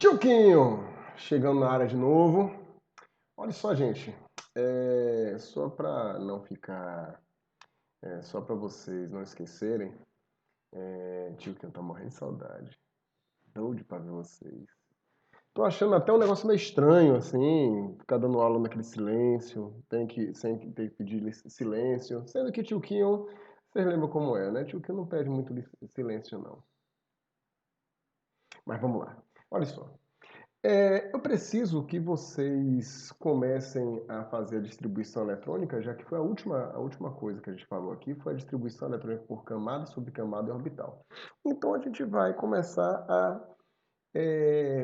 Tchuquinho, chegando na área de novo. Olha só, gente, só para não ficar, só para vocês não esquecerem, Tchuquinho tá morrendo de saudade, doido para ver vocês. Tô achando até um negócio meio estranho, assim, ficar dando aula naquele silêncio, sem ter que pedir silêncio, sendo que Tchuquinho, vocês lembram como é, né? Tchuquinho não pede muito silêncio, não. Mas vamos lá, olha só. Eu preciso que vocês comecem a fazer a distribuição eletrônica, já que foi a última coisa que a gente falou aqui, foi a distribuição eletrônica por camada, subcamada e orbital. Então a gente vai começar a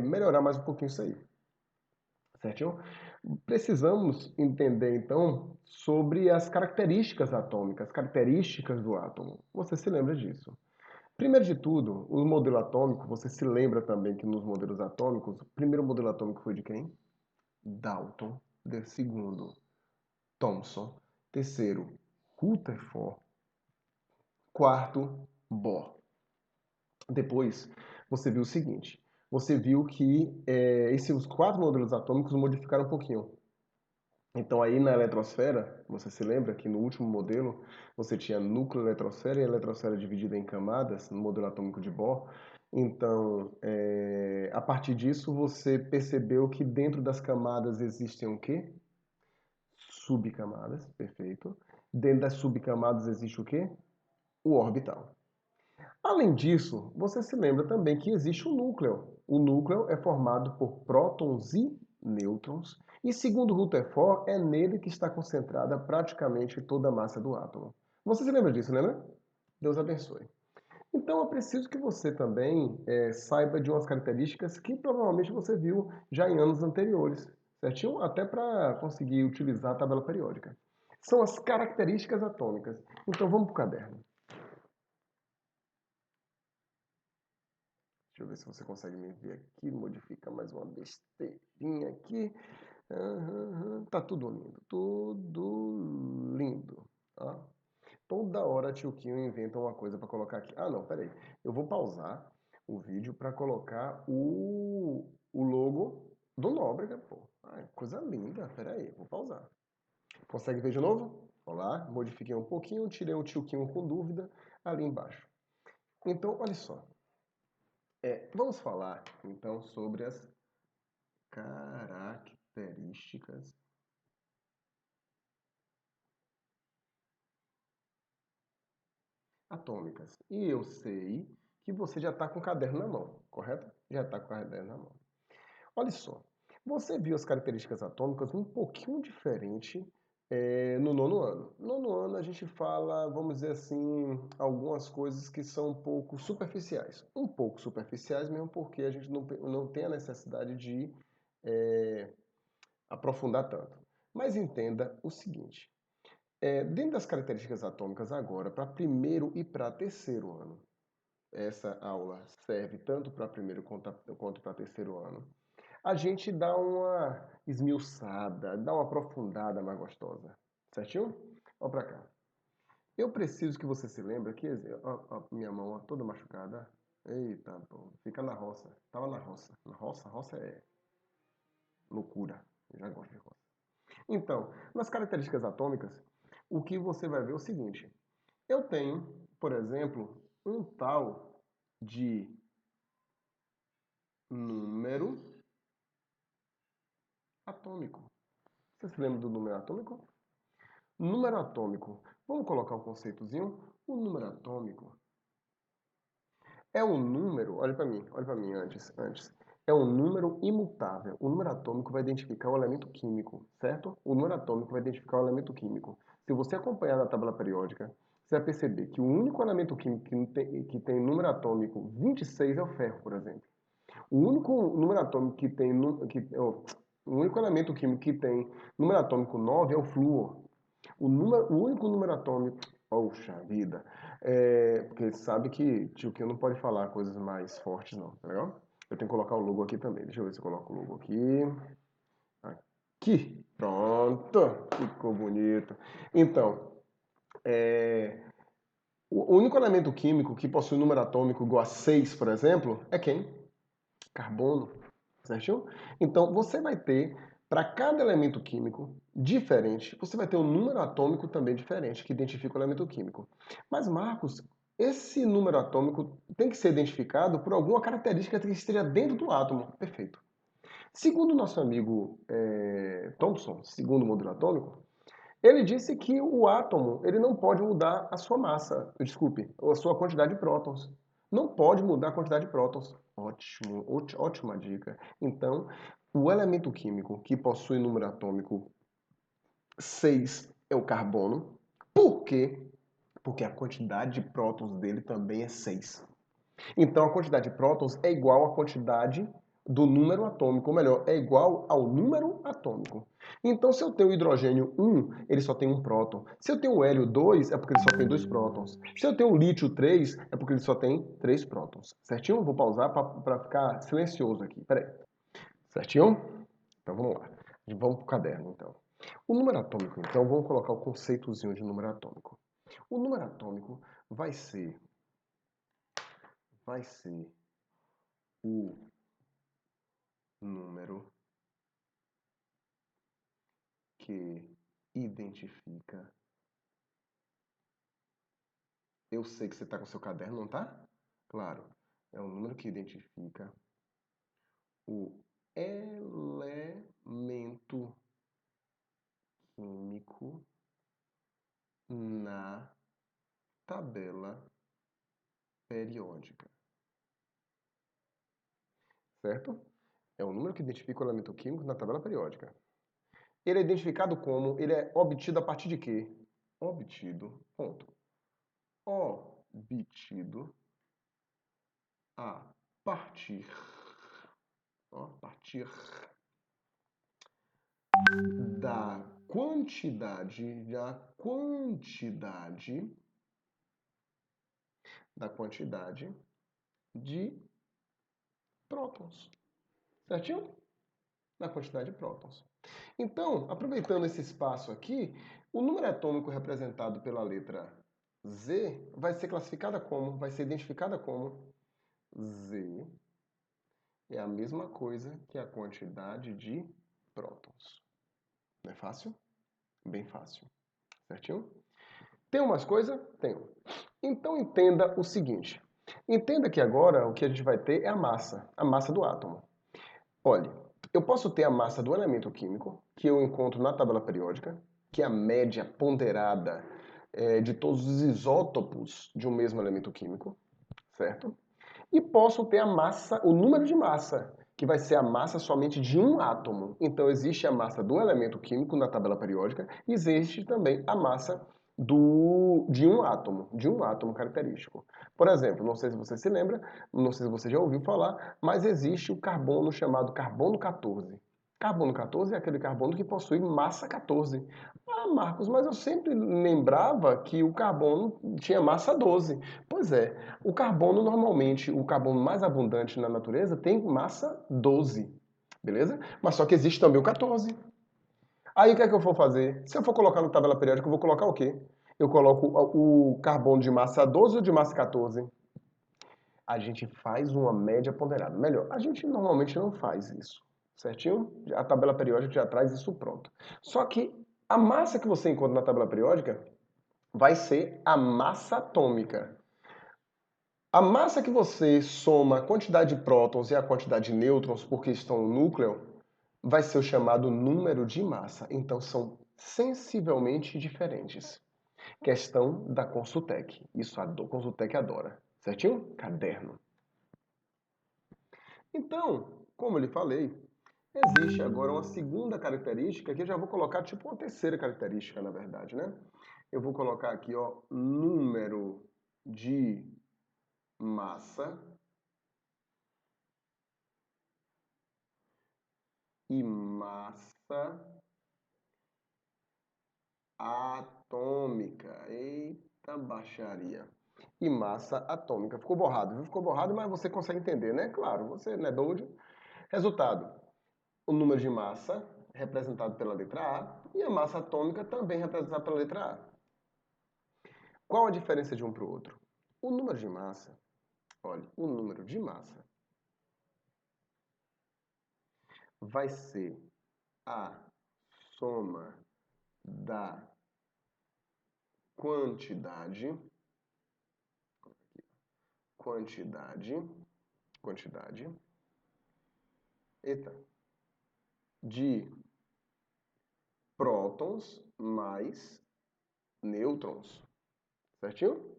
melhorar mais um pouquinho isso aí, certinho? Precisamos entender então sobre as características atômicas, características do átomo. Você se lembra disso? Primeiro de tudo, o modelo atômico, você se lembra também que nos modelos atômicos, o primeiro modelo atômico foi de quem? Dalton. Segundo, Thomson. Terceiro, Rutherford. Quarto, Bohr. Depois, você viu o seguinte. Você viu que esses quatro modelos atômicos modificaram um pouquinho. Então, aí na eletrosfera, você se lembra que no último modelo, você tinha núcleo eletrosfera e a eletrosfera dividida em camadas, no modelo atômico de Bohr. Então, a partir disso, você percebeu que dentro das camadas existem o quê? Subcamadas, perfeito. Dentro das subcamadas existe o quê? O orbital. Além disso, você se lembra também que existe o núcleo. O núcleo é formado por prótons e nêutrons, e segundo Rutherford, é nele que está concentrada praticamente toda a massa do átomo. Você se lembra disso, lembra? Deus abençoe. Então, eu preciso que você também saiba de umas características que provavelmente você viu já em anos anteriores, certinho? Até para conseguir utilizar a tabela periódica. São as características atômicas. Então, vamos para o caderno. Deixa eu ver se você consegue me ver aqui. Modifica mais uma besteirinha aqui. Tá tudo lindo. Tudo lindo. Ó. Toda hora tio Quinho inventa uma coisa para colocar aqui. Ah, não, peraí. Eu vou pausar o vídeo para colocar o logo do Nóbrega, pô. Ai, coisa linda. Peraí, vou pausar. Consegue ver de novo? Olá, modifiquei um pouquinho, tirei o tio Quinho com dúvida ali embaixo. Então, olha só. Vamos falar, então, sobre as características atômicas. E eu sei que você já está com o caderno na mão, correto? Já está com o caderno na mão. Olha só, você viu as características atômicas um pouquinho diferente no nono ano. No nono ano a gente fala, vamos dizer assim, algumas coisas que são um pouco superficiais. Um pouco superficiais mesmo porque a gente não tem a necessidade de aprofundar tanto. Mas entenda o seguinte, dentro das características atômicas agora, para primeiro e para terceiro ano, essa aula serve tanto para primeiro quanto para terceiro ano, a gente dá uma esmiuçada, dá uma aprofundada mais gostosa. Certinho? Olha para cá. Eu preciso que você se lembre que minha mão toda machucada. Eita, pô, fica na roça. Tava na roça. Na roça? Roça é loucura. Eu já gosto de roça. Então, nas características atômicas, o que você vai ver é o seguinte. Eu tenho, por exemplo, um tal de número atômico. Você se lembra do número atômico? Número atômico. Vamos colocar um conceitozinho? O número atômico é um número, olha para mim antes. É um número imutável. O número atômico vai identificar um elemento químico, certo? O número atômico vai identificar um elemento químico. Se você acompanhar na tabela periódica, você vai perceber que o único elemento químico que tem número atômico 26 é o ferro, por exemplo. O único número atômico o único elemento químico que tem número atômico 9 é o flúor. O único número atômico. Poxa vida. Porque sabe que tio Kim não pode falar coisas mais fortes, não, tá legal? Eu tenho que colocar o logo aqui também. Deixa eu ver se eu coloco o logo aqui. Aqui. Pronto. Ficou bonito. Então, o único elemento químico que possui número atômico igual a 6, por exemplo, é quem? Carbono. Certinho? Então, você vai ter, para cada elemento químico diferente, você vai ter um número atômico também diferente, que identifica o elemento químico. Mas, Marcos, esse número atômico tem que ser identificado por alguma característica que esteja dentro do átomo. Perfeito. Segundo o nosso amigo Thomson, segundo o modelo atômico, ele disse que o átomo ele não pode mudar a sua massa, desculpe, a sua quantidade de prótons. Não pode mudar a quantidade de prótons. Ótimo, ótima dica. Então, o elemento químico que possui número atômico 6 é o carbono. Por quê? Porque a quantidade de prótons dele também é 6. Então, a quantidade de prótons é igual à quantidade do número atômico, ou melhor, é igual ao número atômico. Então, se eu tenho o hidrogênio 1, ele só tem um próton. Se eu tenho o hélio 2, é porque ele só tem 2 prótons. Se eu tenho o lítio 3, é porque ele só tem 3 prótons. Certinho? Vou pausar para ficar silencioso aqui. Peraí. Certinho? Então, vamos lá. Vamos para o caderno, então. O número atômico, então, vamos colocar o conceitozinho de número atômico. O número atômico vai ser o número que identifica. Eu sei que você está com seu caderno, não tá? Claro. É o número que identifica o elemento químico na tabela periódica. Certo? É o número que identifica o elemento químico na tabela periódica. Ele é identificado como? Ele é obtido a partir de quê? Obtido, ponto. Obtido a partir, a partir da quantidade de prótons. Certinho? Da quantidade de prótons. Então, aproveitando esse espaço aqui, o número atômico representado pela letra Z vai ser classificada como? Vai ser identificada como Z é a mesma coisa que a quantidade de prótons. Não é fácil? Bem fácil. Certinho? Tem umas coisas? Tenho. Então entenda o seguinte. Entenda que agora o que a gente vai ter é a massa do átomo. Olhe, eu posso ter a massa do elemento químico, que eu encontro na tabela periódica, que é a média ponderada de todos os isótopos de um mesmo elemento químico, certo? E posso ter a massa, o número de massa, que vai ser a massa somente de um átomo. Então existe a massa do elemento químico na tabela periódica e existe também a massa de um átomo característico. Por exemplo, não sei se você se lembra, não sei se você já ouviu falar, mas existe o carbono chamado carbono 14. Carbono 14 é aquele carbono que possui massa 14. Ah, Marcos, mas eu sempre lembrava que o carbono tinha massa 12. Pois é, o carbono normalmente, o carbono mais abundante na natureza tem massa 12, beleza? Mas só que existe também o 14. Aí o que é que eu vou fazer? Se eu for colocar na tabela periódica, eu vou colocar o quê? Eu coloco o carbono de massa 12 ou de massa 14? A gente faz uma média ponderada. Melhor, a gente normalmente não faz isso, certinho? A tabela periódica já traz isso pronto. Só que a massa que você encontra na tabela periódica vai ser a massa atômica. A massa que você soma a quantidade de prótons e a quantidade de nêutrons porque estão no núcleo vai ser o chamado número de massa. Então são sensivelmente diferentes. Questão da Consultec. Isso a Consultec adora. Certinho? Caderno. Então, como eu lhe falei, existe agora uma segunda característica que eu já vou colocar tipo uma terceira característica, na verdade, né? Eu vou colocar aqui, ó, número de massa e massa atômica. Eita baixaria. E massa atômica. Ficou borrado, viu? Ficou borrado, mas você consegue entender, né? Claro, você não é doido. Resultado: o número de massa representado pela letra A e a massa atômica também representada pela letra A. Qual a diferença de um para o outro? O número de massa, olha, o número de massa vai ser a soma da quantidade, eita, de prótons mais nêutrons, certinho?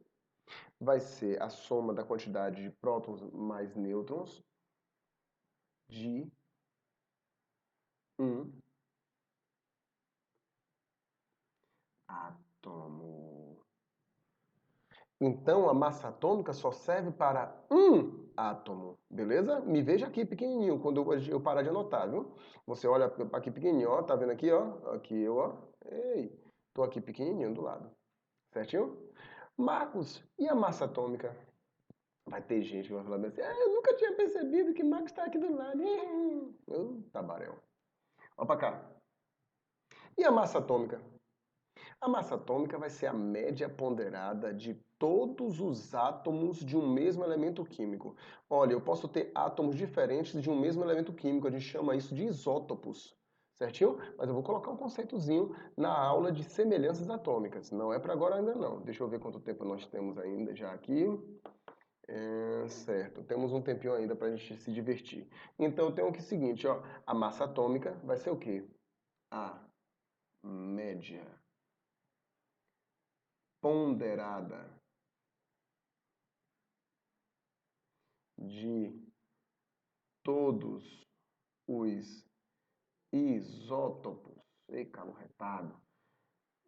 Vai ser a soma da quantidade de prótons mais nêutrons de um átomo. Então, a massa atômica só serve para um átomo, beleza? Me veja aqui pequenininho, quando eu parar de anotar, viu? Você olha aqui pequenininho, ó, tá vendo aqui, ó? Aqui eu, ó. Ei, tô aqui pequenininho do lado, certinho? Marcos, e a massa atômica? Vai ter gente que vai falar assim, eu nunca tinha percebido que Marcos está aqui do lado. Tabaréu. Olha pra cá. E a massa atômica? A massa atômica vai ser a média ponderada de todos os átomos de um mesmo elemento químico. Olha, eu posso ter átomos diferentes de um mesmo elemento químico, a gente chama isso de isótopos, certinho? Mas eu vou colocar um conceitozinho na aula de semelhanças atômicas. Não é para agora ainda não. Deixa eu ver quanto tempo nós temos ainda já aqui. Certo, temos um tempinho ainda para a gente se divertir. Então eu tenho aqui o seguinte, ó, a massa atômica vai ser o quê? A média ponderada de todos os isótopos, ei, calo retado,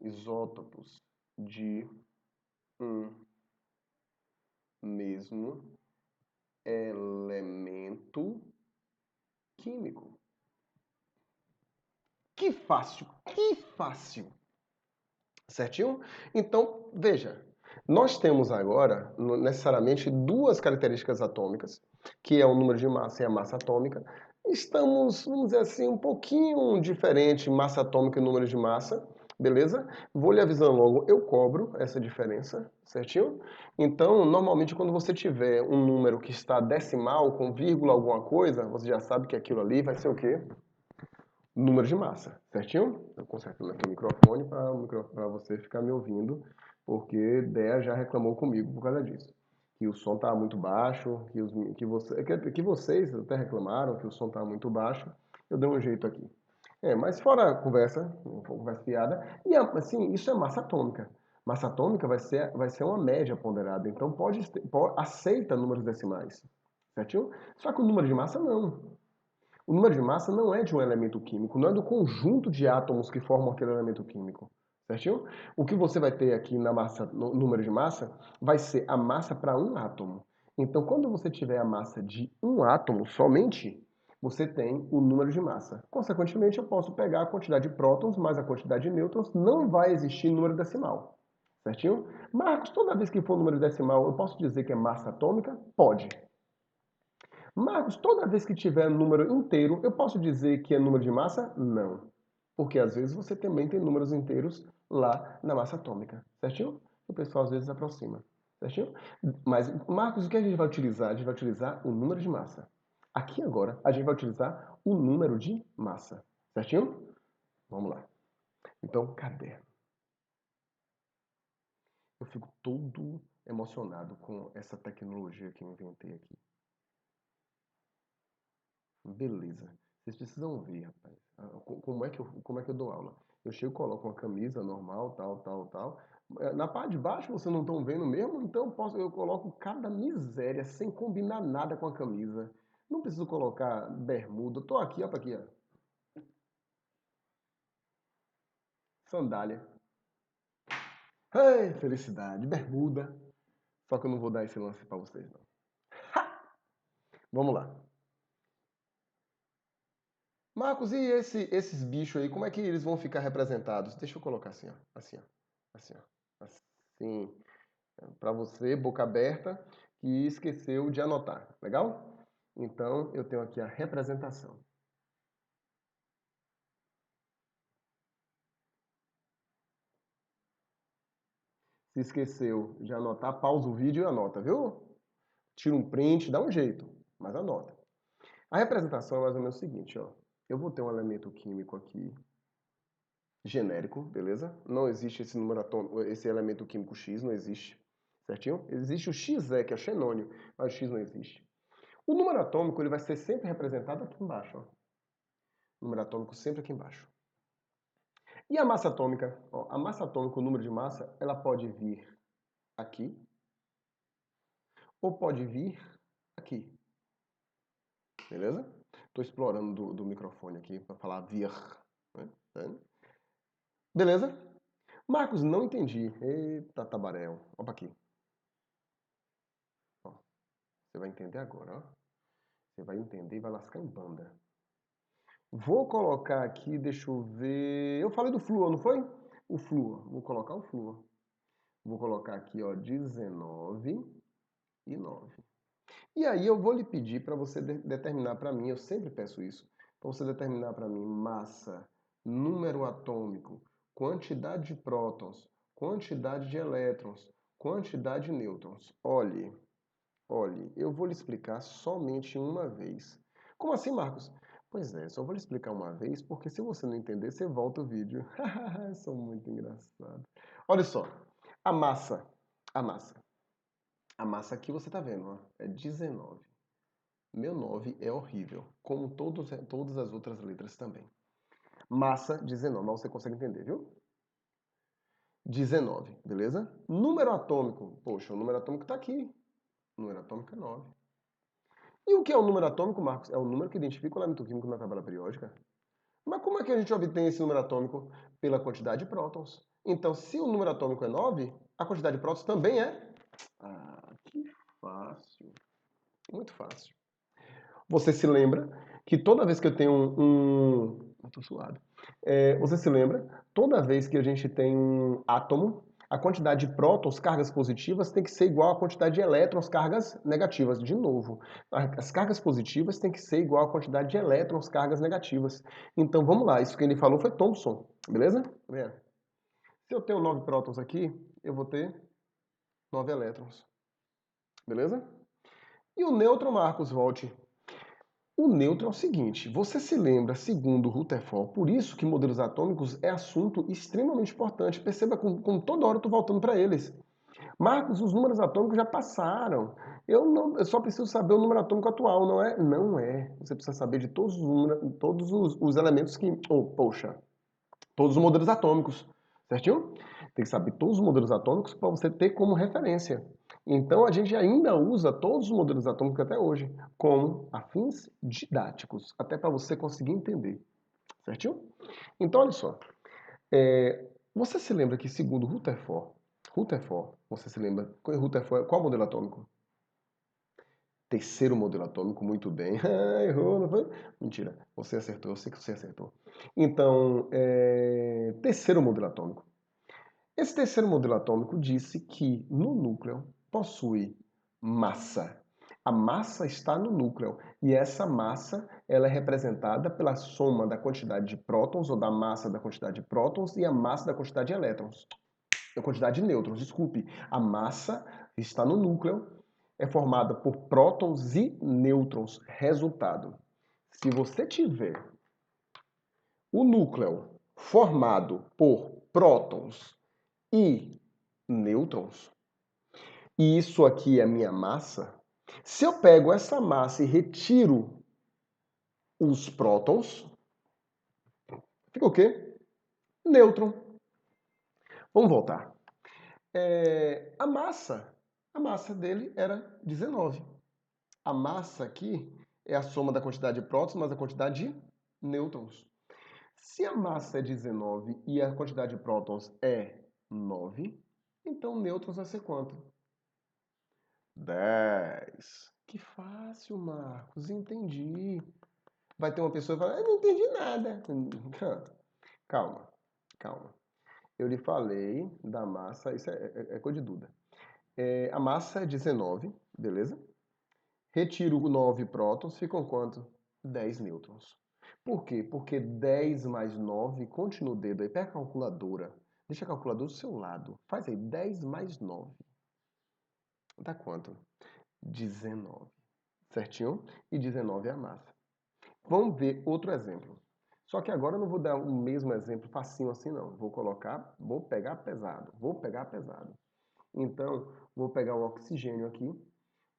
isótopos de um mesmo elemento químico. Que fácil, que fácil. Certinho? Então, veja, nós temos agora necessariamente duas características atômicas, que é o número de massa e a massa atômica. Estamos, vamos dizer assim, um pouquinho diferente massa atômica e número de massa, beleza? Vou lhe avisando logo, eu cobro essa diferença, certinho? Então, normalmente quando você tiver um número que está decimal com vírgula alguma coisa, você já sabe que aquilo ali vai ser o quê? Número de massa, certinho? Eu conserto aqui o microfone para você ficar me ouvindo, porque Dea já reclamou comigo por causa disso. Que o som estava muito baixo, que vocês até reclamaram que o som estava muito baixo. Eu dei um jeito aqui. Mas fora a conversa fiada, e assim, isso é massa atômica. Massa atômica vai ser uma média ponderada, então aceita números decimais, certinho? Só que o número de massa não. O número de massa não é de um elemento químico, não é do conjunto de átomos que formam aquele elemento químico. Certinho? O que você vai ter aqui na massa, no número de massa, vai ser a massa para um átomo. Então, quando você tiver a massa de um átomo somente, você tem o número de massa. Consequentemente, eu posso pegar a quantidade de prótons mais a quantidade de nêutrons, não vai existir número decimal. Certinho? Marcos, toda vez que for número decimal, eu posso dizer que é massa atômica? Pode. Marcos, toda vez que tiver número inteiro, eu posso dizer que é número de massa? Não. Porque às vezes você também tem números inteiros lá na massa atômica, certinho? O pessoal às vezes aproxima, certinho? Mas, Marcos, o que a gente vai utilizar? A gente vai utilizar o número de massa. Aqui agora, a gente vai utilizar o número de massa, certinho? Vamos lá. Então, caderno. Eu fico todo emocionado com essa tecnologia que eu inventei aqui. Beleza. Vocês precisam ver, rapaz. Como é que eu dou aula? Eu chego, coloco uma camisa normal, tal. Na parte de baixo vocês não estão vendo mesmo, então eu coloco cada miséria sem combinar nada com a camisa. Não preciso colocar bermuda. Tô aqui, ó, pra aqui, ó. Sandália. Ai, felicidade. Bermuda. Só que eu não vou dar esse lance pra vocês, não. Vamos lá. Marcos, e esses bichos aí, como é que eles vão ficar representados? Deixa eu colocar assim, ó. Assim, ó. Assim, ó. Assim. Para você, boca aberta, que esqueceu de anotar. Legal? Então, eu tenho aqui a representação. Se esqueceu de anotar, pausa o vídeo e anota, viu? Tira um print, dá um jeito, mas anota. A representação é mais ou menos o seguinte, ó. eu vou ter um elemento químico aqui, genérico, beleza? Não existe esse número atômico, esse elemento químico X, não existe, certinho? Existe o XE, que é xenônio, mas o X não existe. O número atômico ele vai ser sempre representado aqui embaixo, ó. O número atômico sempre aqui embaixo. E a massa atômica? Ó, a massa atômica, o número de massa, ela pode vir aqui, ou pode vir aqui. Beleza? Estou explorando do microfone aqui para falar vir. Né? Beleza? Marcos, não entendi. Eita, tabaréu. Opa aqui. Ó, você vai entender agora, ó. Você vai entender e vai lascar em banda. Vou colocar aqui, deixa eu ver... Eu falei do flúor, não foi? O flúor. Vou colocar o flúor. Vou colocar aqui, ó, 19 e 9. E aí eu vou lhe pedir para você determinar para mim, eu sempre peço isso, para você determinar para mim massa, número atômico, quantidade de prótons, quantidade de elétrons, quantidade de nêutrons. Olhe, eu vou lhe explicar somente uma vez. Como assim, Marcos? Pois é, só vou lhe explicar uma vez, porque se você não entender, você volta o vídeo. Sou muito engraçado. Olha só, a massa, a massa. A massa aqui você está vendo, ó, é 19. Meu 9 é horrível, como todas as outras letras também. Massa 19, mas você consegue entender, viu? 19, beleza? Número atômico, poxa, o número atômico está aqui. O número atômico é 9. E o que é o número atômico, Marcos? É o número que identifica o elemento químico na tabela periódica. Mas como é que a gente obtém esse número atômico? Pela quantidade de prótons. Então, se o número atômico é 9, a quantidade de prótons também é... Ah, que fácil. Muito fácil. Você se lembra que toda vez que eu tenho eu tô suado. Você se lembra, toda vez que a gente tem um átomo, a quantidade de prótons, cargas positivas, tem que ser igual à quantidade de elétrons, cargas negativas. De novo, as cargas positivas tem que ser igual à quantidade de elétrons, cargas negativas. Então vamos lá, isso que ele falou foi Thomson, beleza? Se eu tenho 9 prótons aqui, eu vou ter 9 elétrons. Beleza? E o nêutron, Marcos, volte. O nêutron é o seguinte, você se lembra, segundo Rutherford, por isso que modelos atômicos é assunto extremamente importante. Perceba como toda hora eu estou voltando para eles. Marcos, os números atômicos já passaram. Eu só preciso saber o número atômico atual, não é? Não é. Você precisa saber de todos os elementos que... todos os modelos atômicos, certinho? Tem que saber todos os modelos atômicos para você ter como referência. Então, a gente ainda usa todos os modelos atômicos até hoje como afins didáticos, até para você conseguir entender, certinho? Então, olha só. Você se lembra que, segundo Rutherford, você se lembra, Rutherford, qual modelo atômico? Terceiro modelo atômico, muito bem. Errou, não foi? Mentira, você acertou, eu sei que você acertou. Então, terceiro modelo atômico. Esse terceiro modelo atômico disse que no núcleo possui massa. A massa está no núcleo e essa massa ela é representada pela soma da quantidade de prótons ou da massa da quantidade de prótons e a massa da quantidade de elétrons. A quantidade de nêutrons, desculpe. A massa está no núcleo, é formada por prótons e nêutrons. Resultado: se você tiver o núcleo formado por prótons e nêutrons, e isso aqui é a minha massa, se eu pego essa massa e retiro os prótons, fica o quê? Nêutron. Vamos voltar. A massa dele era 19. A massa aqui é a soma da quantidade de prótons mais a quantidade de nêutrons. Se a massa é 19 e a quantidade de prótons é 9, então nêutrons vai ser quanto? 10. Que fácil, Marcos. Entendi. Vai ter uma pessoa que fala, eu não entendi nada. Calma, calma. Eu lhe falei da massa, isso é coisa de Duda. A massa é 19, beleza? Retiro 9 prótons, ficam quanto? 10 nêutrons. Por quê? Porque 10 mais 9, conte no dedo aí, pega a calculadora. Deixa a calculadora do seu lado. Faz aí, 10 mais 9. Dá quanto? 19. Certinho? E 19 é a massa. Vamos ver outro exemplo. Só que agora eu não vou dar o mesmo exemplo facinho assim não. Vou pegar pesado. Então, vou pegar o oxigênio aqui,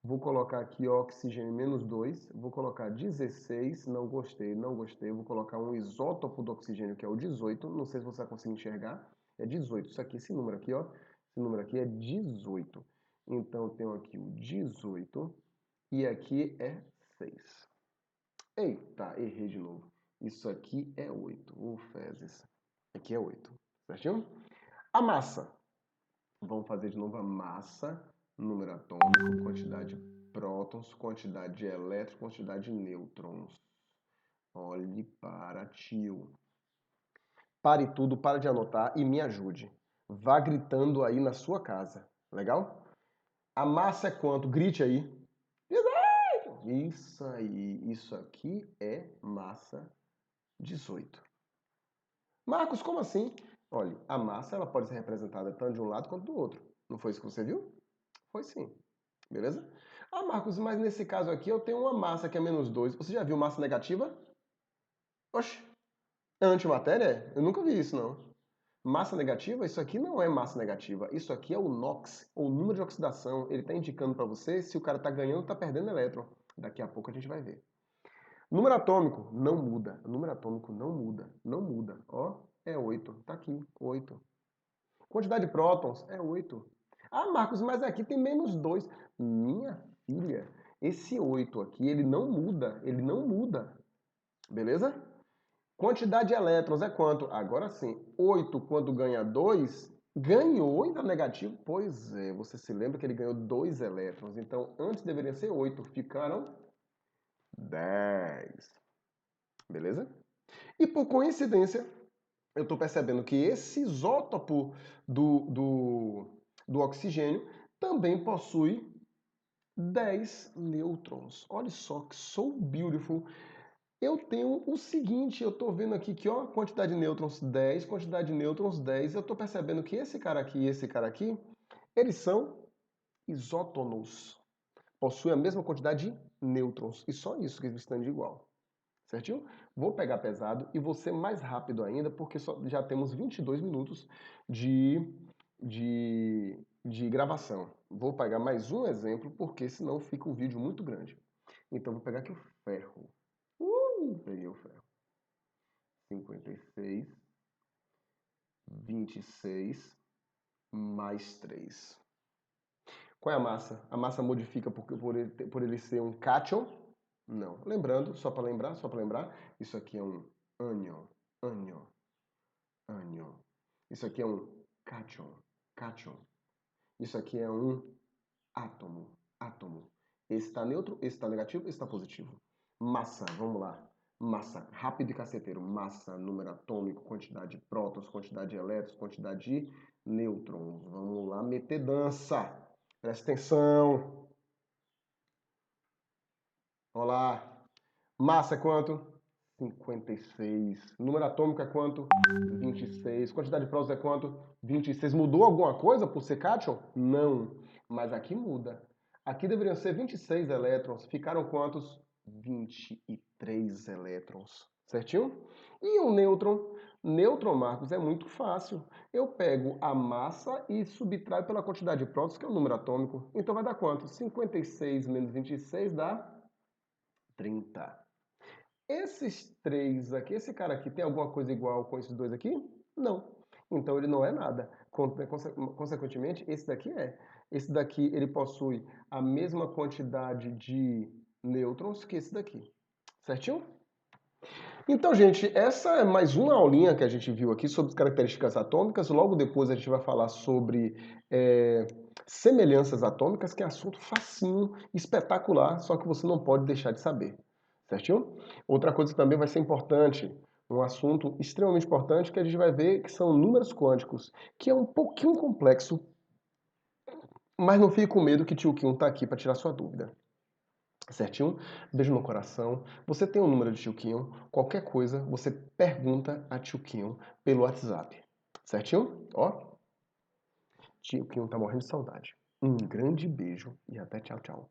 vou colocar aqui oxigênio -2, vou colocar 16, não gostei, vou colocar um isótopo do oxigênio que é o 18, não sei se você vai conseguir enxergar, é 18, isso aqui, esse número aqui, ó, esse número aqui é 18. Então, eu tenho aqui o 18 e aqui é 6. Eita, errei de novo. Isso aqui é 8. Fezes. Aqui é 8. Certinho? A massa. Vamos fazer de novo a massa, número atômico, quantidade de prótons, quantidade de elétrons, quantidade de nêutrons. Olhe para tio. Pare tudo, para de anotar e me ajude. Vá gritando aí na sua casa. Legal? A massa é quanto? Grite aí. Isso aí. Isso aqui é massa 18. Marcos, como assim? Olha, a massa ela pode ser representada tanto de um lado quanto do outro. Não foi isso que você viu? Foi sim. Beleza? Ah, Marcos, mas nesse caso aqui eu tenho uma massa que é -2. Você já viu massa negativa? Oxe, é antimatéria? Eu nunca vi isso, não. Massa negativa? Isso aqui não é massa negativa. Isso aqui é o NOx, ou número de oxidação. Ele está indicando para você se o cara está ganhando ou está perdendo elétron. Daqui a pouco a gente vai ver. Número atômico não muda. Número atômico não muda. Não muda. Ó, é 8. Tá aqui, 8. Quantidade de prótons é 8. Ah, Marcos, mas aqui tem -2. Minha filha, esse 8 aqui, ele não muda. Ele não muda. Beleza? Quantidade de elétrons é quanto? Agora sim, 8 quando ganha 2, ganhou ainda negativo? Pois é, você se lembra que ele ganhou 2 elétrons. Então, antes deveria ser 8, ficaram 10. Beleza? E por coincidência, eu estou percebendo que esse isótopo do oxigênio também possui 10 nêutrons. Olha só que so beautiful. Eu tenho o seguinte, eu estou vendo aqui que ó, quantidade de nêutrons 10, quantidade de nêutrons 10. Eu estou percebendo que esse cara aqui e esse cara aqui, eles são isótonos. Possuem a mesma quantidade de nêutrons. E só isso que eles estão de igual. Certinho? Vou pegar pesado e vou ser mais rápido ainda, porque já temos 22 minutos de, de gravação. Vou pegar mais um exemplo, porque senão fica um vídeo muito grande. Então, vou pegar aqui o ferro. Peguei o ferro. 56, 26, mais 3. Qual é a massa? A massa modifica por ele ser um cátion? Não. Lembrando, só para lembrar, isso aqui é um ânion, ânion. Isso aqui é um cátion. Isso aqui é um átomo. Esse está neutro, esse está negativo, esse está positivo. Massa, vamos lá. Massa, rápido e caceteiro. Massa, número atômico, quantidade de prótons, quantidade de elétrons, quantidade de nêutrons. Vamos lá meter dança. Presta atenção. Olha lá. Massa é quanto? 56. Número atômico é quanto? 26. Quantidade de prótons é quanto? 26. Mudou alguma coisa por ser cátion? Não. Mas aqui muda. Aqui deveriam ser 26 elétrons. Ficaram quantos? 23 elétrons. Certinho? E o nêutron? Nêutron, Marcos, é muito fácil. Eu pego a massa e subtraio pela quantidade de prótons, que é o número atômico. Então vai dar quanto? 56 menos 26 dá 30. Esses três aqui, esse cara aqui, tem alguma coisa igual com esses dois aqui? Não. Então ele não é nada. Consequentemente, esse daqui é. Esse daqui ele possui a mesma quantidade de nêutrons que esse daqui. Certinho? Então, gente, essa é mais uma aulinha que a gente viu aqui sobre características atômicas. Logo depois a gente vai falar sobre semelhanças atômicas, que é assunto facinho, espetacular, só que você não pode deixar de saber. Certinho? Outra coisa que também vai ser importante, um assunto extremamente importante, que a gente vai ver que são números quânticos, que é um pouquinho complexo, mas não fique com medo que tio Kim está aqui para tirar sua dúvida. Certinho? Beijo no coração. Você tem o número de tio Kim, qualquer coisa, você pergunta a tio Kim pelo WhatsApp. Certinho? Ó, tio Kim tá morrendo de saudade. Um grande beijo e até tchau, tchau.